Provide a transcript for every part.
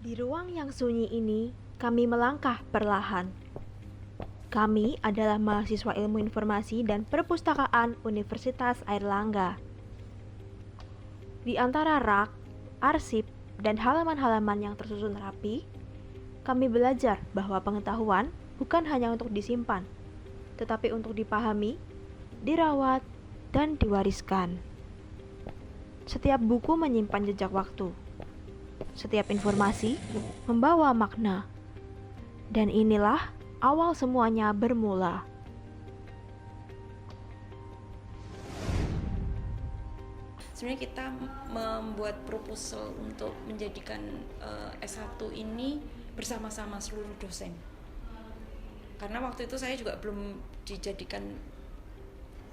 Di ruang yang sunyi ini, kami melangkah perlahan. Kami adalah mahasiswa Ilmu Informasi dan Perpustakaan Universitas Airlangga. Di antara rak, arsip, dan halaman-halaman yang tersusun rapi, kami belajar bahwa pengetahuan bukan hanya untuk disimpan, tetapi untuk dipahami, dirawat, dan diwariskan. Setiap buku menyimpan jejak waktu. Setiap informasi membawa makna. Dan inilah awal semuanya bermula. Sebenarnya kita membuat proposal untuk menjadikan S1 ini bersama-sama seluruh dosen. Karena waktu itu saya juga belum dijadikan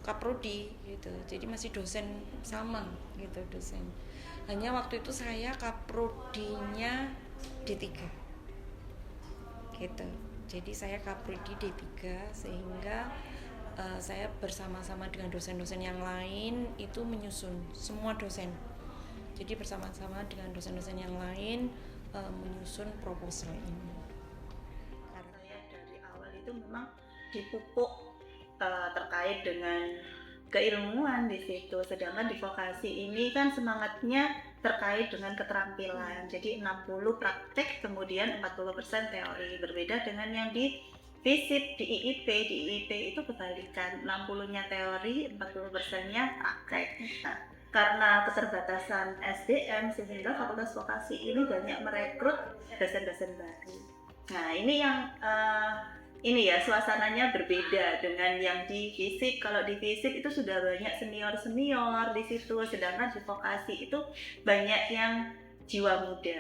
kaprodi gitu. Jadi masih dosen sama gitu, dosen. Hanya waktu itu saya kaprodinya D3. Gitu. Jadi saya kaprodi D3 sehingga saya bersama-sama dengan dosen-dosen yang lain itu menyusun semua dosen. Jadi bersama-sama dengan dosen-dosen yang lain menyusun proposal ini. Karena saya dari awal itu memang dipupuk terkait dengan keilmuan di situ. Sedangkan di vokasi ini kan semangatnya terkait dengan keterampilan. Jadi 60 praktek kemudian 40% teori. Berbeda dengan yang di FISIP, di IIP itu kebalikan, 60-nya teori, 40%-nya praktek. Nah, karena keterbatasan SDM sehingga Fakultas Vokasi ini banyak merekrut dosen-dosen baru. Nah, ini yang suasananya berbeda dengan yang di FISIP. Kalau di FISIP itu sudah banyak senior di situ, sedangkan di vokasi itu banyak yang jiwa muda.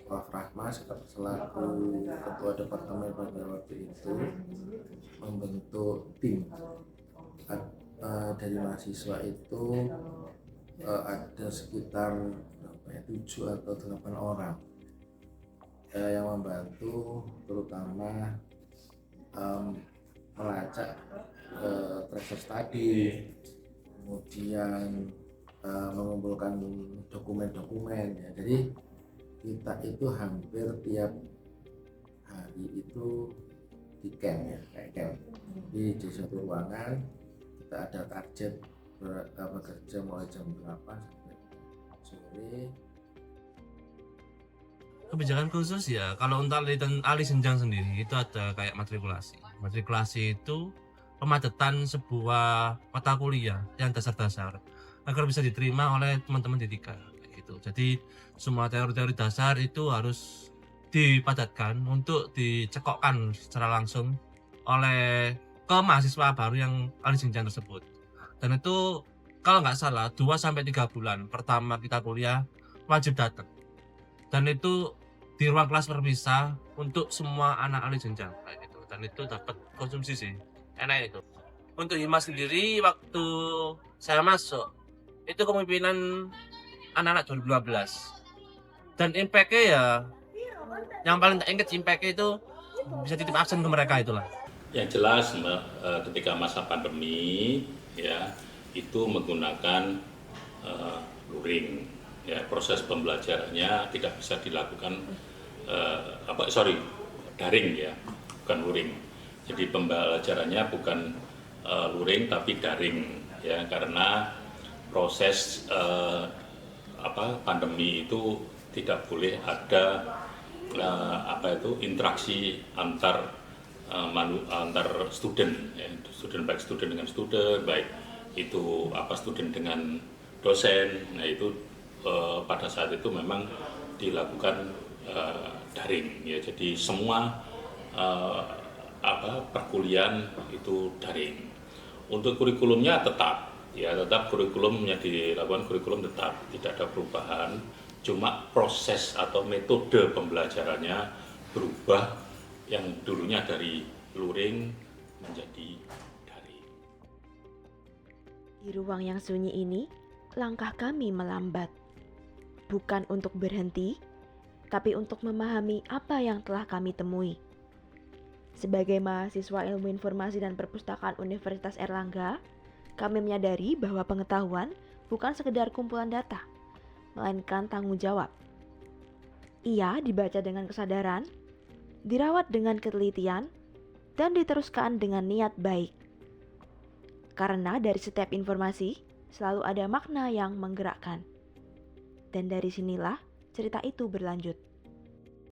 Prof. Rahma selaku ketua departemen pada waktu itu membentuk tim dari mahasiswa itu ada sekitar 7 atau 8 orang yang membantu, terutama melacak tracer study, kemudian mengumpulkan dokumen-dokumen ya. Jadi kita itu hampir tiap hari itu di camp ya, kayak camp di suatu ruangan. Kita ada target bekerja mulai jam 8 sampai sore. Kebijakan khusus ya, kalau untuk ahli senjang sendiri itu ada kayak matrikulasi itu pemadatan sebuah mata kuliah yang dasar-dasar agar bisa diterima oleh teman-teman D3 kayak gitu. Jadi semua teori-teori dasar itu harus dipadatkan untuk dicekokkan secara langsung oleh ke mahasiswa baru yang ahli senjang tersebut. Dan itu kalau nggak salah 2-3 bulan pertama kita kuliah wajib datang. Dan itu di ruang kelas terpisah untuk semua anak ahli jenjang kayak gitu. Dan itu dapat konsumsi sih, enak itu. Untuk Hima sendiri waktu saya masuk itu kepemimpinan anak-anak 2012. Dan impact-nya ya yang paling tak ingat impact-nya itu bisa titip absen ke mereka itulah. Yang jelas ketika masa pandemi ya itu menggunakan luring. Ya, proses pembelajarannya tidak bisa dilakukan daring ya, bukan luring. Jadi pembelajarannya bukan luring tapi daring ya, karena proses pandemi itu tidak boleh ada interaksi antar student ya, baik student dengan student, baik itu student dengan dosen. Nah itu pada saat itu memang dilakukan daring ya, jadi semua perkuliahan itu daring. Untuk kurikulumnya tetap kurikulumnya dilakukan, kurikulum tetap tidak ada perubahan, cuma proses atau metode pembelajarannya berubah, yang dulunya dari luring menjadi daring. Di ruang yang sunyi ini, langkah kami melambat. Bukan untuk berhenti, tapi untuk memahami apa yang telah kami temui. Sebagai mahasiswa Ilmu Informasi dan Perpustakaan Universitas Airlangga, kami menyadari bahwa pengetahuan bukan sekedar kumpulan data, melainkan tanggung jawab. Ia dibaca dengan kesadaran, dirawat dengan ketelitian, dan diteruskan dengan niat baik. Karena dari setiap informasi selalu ada makna yang menggerakkan. Dan dari sinilah cerita itu berlanjut.